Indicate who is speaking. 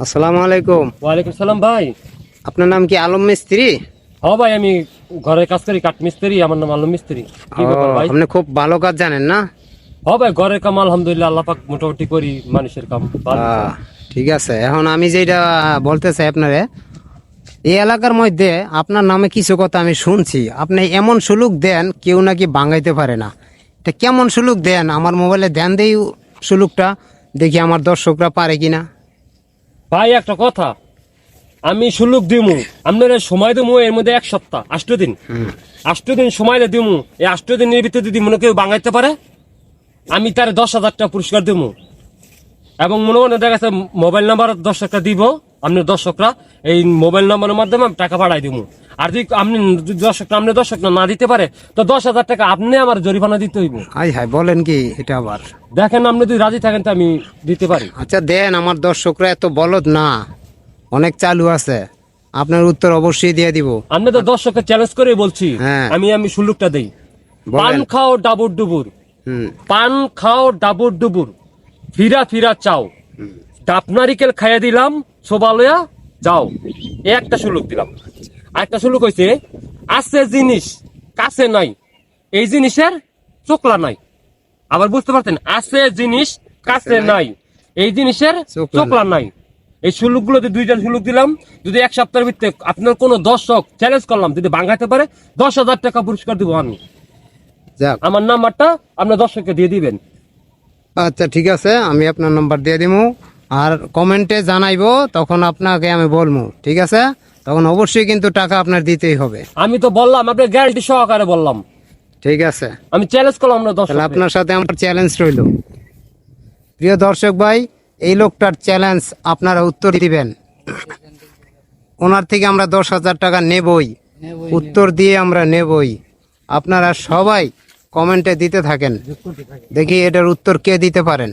Speaker 1: আসসালামু আলাইকুম।
Speaker 2: ওয়ালাইকুম সালাম ভাই।
Speaker 1: আপনার নাম কি আলম মিস্ত্রি?
Speaker 2: হ্যাঁ ভাই, আমি ঘরে কাজ করি, কাঠ মিস্ত্রি। আমার নাম আলম মিস্ত্রি। কি ব্যাপার ভাই?
Speaker 1: আপনি খুব ভালো কাজ জানেন না?
Speaker 2: হ্যাঁ ভাই, ঘরের কাম আলহামদুলিল্লাহ আল্লাহ পাক মোটামুটি করি, মানুষের কাম ভালো।
Speaker 1: ঠিক আছে, এখন আমি যেটা বলতে চাই আপনারে, এই এলাকার মধ্যে আপনার নামে কিছু কথা আমি শুনছি। আপনি এমন সুলুক দেন কেউ নাকি বাঙাইতে পারে না। এটা কেমন সুলুক দেন? আমার মোবাইলে দেন দেই সুলুকটা, দেখি আমার দর্শকরা পারে কিনা।
Speaker 2: ভাই একটা কথা, আমি সুলুক দিমু, আপনার সময় দিমু এর মধ্যে 1 সপ্তাহ 8 দিন। 8 দিন সময় দিমু। এই 8 দিনের ভিতরে যদি মনে কেউ বাঙাইতে পারে, আমি তার 10,000 টাকা পুরস্কার দিমু। এবং মনে মনে দেখা যাচ্ছে মোবাইল নাম্বার দর্শকরা দিব, আপনার দর্শকরা এই মোবাইল নাম্বারের মাধ্যমে আমি টাকা পাঠাই দিব। আর যদি আপনি দর্শকরা না দিতে পারে, তো 10,000 টাকা আপনি আমার জরিমানা দিতে হইব।
Speaker 1: হাই হাই, বলেন কি এটা আবার?
Speaker 2: দেখেন, আপনি যদি রাজি থাকেন তো আমি দিতে পারি।
Speaker 1: আচ্ছা দেন, আমার দর্শকরা এত বলদ না, অনেক চালু আছে, আপনার উত্তর অবশ্যই দিয়ে দিব।
Speaker 2: আপনি তো দর্শককে চ্যালেঞ্জ করে বলছি।
Speaker 1: হ্যাঁ।
Speaker 2: আমি সুলুকটা দেই।
Speaker 1: বলেন।
Speaker 2: পান খাও ডাবুর ডুবুর, পান খাও ডাবুর ডুবুর, ফিরা ফিরা চাও, ডাব নারিকেল খাইয়া দিলাম, সোবালয়া যাও। এই একটা সুলুক দিলাম। আরেকটা সুলুক হয়েছে, আছে জিনিস কাছে নাই, এই জিনিসের চোখলা নাই। আবার বুঝতে পারছেন, আছে জিনিস কাছে নাই, এই জিনিসের চোখলা নাই। এই সুলুকগুলো দুইটা সুলুক দিলাম। যদি 1 সপ্তাহের ভিতরে আপনার কোনো দর্শক চ্যালেঞ্জ করলাম, যদি বাঙাইতে পারে 10,000 টাকা পুরস্কার দিব আমি।
Speaker 1: যাক,
Speaker 2: আমার নাম্বারটা আপনার দর্শককে দিয়ে দিবেন।
Speaker 1: আচ্ছা ঠিক আছে, আমি আপনার নাম্বার দিয়ে দিব, আর কমেন্টে জানাইবো, তখন আপনাকে আমি বলবো। ঠিক আছে, তখন অবশ্যই কিন্তু টাকা আপনার দিতেই হবে।
Speaker 2: আমি তো বললাম, আপনার গ্যারান্টি সহকারে বললাম।
Speaker 1: ঠিক আছে,
Speaker 2: আমি চ্যালেঞ্জ করলাম না দর্শক।
Speaker 1: তাহলে আপনার সাথে আমার চ্যালেঞ্জ রইল। প্রিয় দর্শক ভাই, এই লোকটার চ্যালেঞ্জ আপনারা উত্তর দিবেন। ওনার থেকে আমরা 10,000 টাকা নেবই, উত্তর দিয়ে আমরা নেবই। আপনারা সবাই কমেন্টে দিতে থাকেন, দেখি এটার উত্তর কে দিতে পারেন।